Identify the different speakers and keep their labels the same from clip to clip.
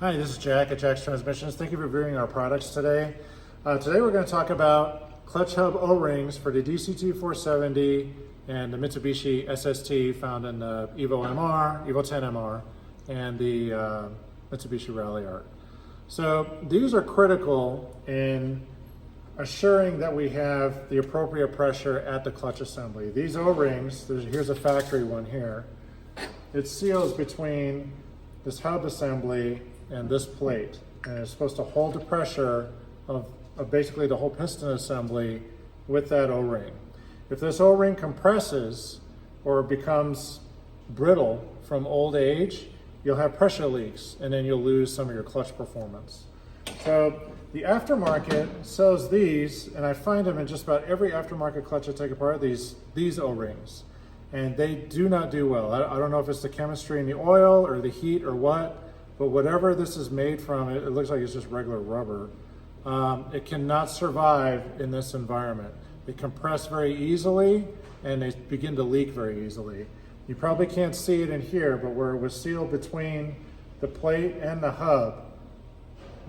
Speaker 1: Hi, this is Jack at Jack's Transmissions. Thank you for viewing our products today. Today we're going to talk about clutch hub O-rings for the DCT470 and the Mitsubishi SST found in the Evo MR, Evo 10 MR, and the Mitsubishi Rally Art. So these are critical in assuring that we have the appropriate pressure at the clutch assembly. These O-rings, here's a factory one here, it seals between this hub assembly and this plate, and it's supposed to hold the pressure of basically the whole piston assembly with that O-ring. If this O-ring compresses or becomes brittle from old age, you'll have pressure leaks and then you'll lose some of your clutch performance. So the aftermarket sells these, and I find them in just about every aftermarket clutch I take apart, these O-rings, and they do not do well. I don't know if it's the chemistry in the oil or the heat or what, but whatever this is made from, it looks like it's just regular rubber. It cannot survive in this environment. They compress very easily and they begin to leak very easily. You probably can't see it in here, but where it was sealed between the plate and the hub,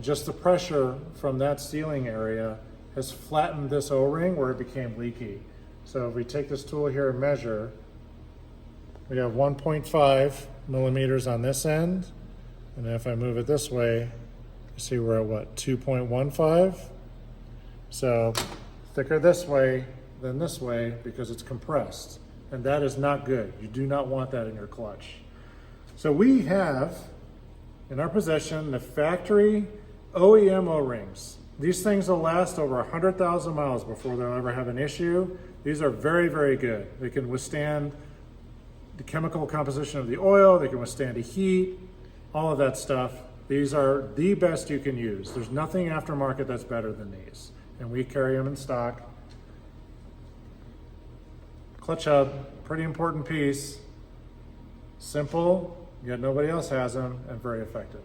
Speaker 1: just the pressure from that sealing area has flattened this O-ring where it became leaky. So if we take this tool here and measure, we have 1.5 millimeters on this end. And then if I move it this way, you see we're at what, 2.15? So thicker this way than this way because it's compressed. And that is not good. You do not want that in your clutch. So we have in our possession the factory OEM O-rings. These things will last over 100,000 miles before they'll ever have an issue. These are very, very good. They can withstand the chemical composition of the oil, they can withstand the heat, all of that stuff. These are the best you can use. There's nothing aftermarket that's better than these. And we carry them in stock. Clutch hub, pretty important piece. Simple, yet nobody else has them, and very effective.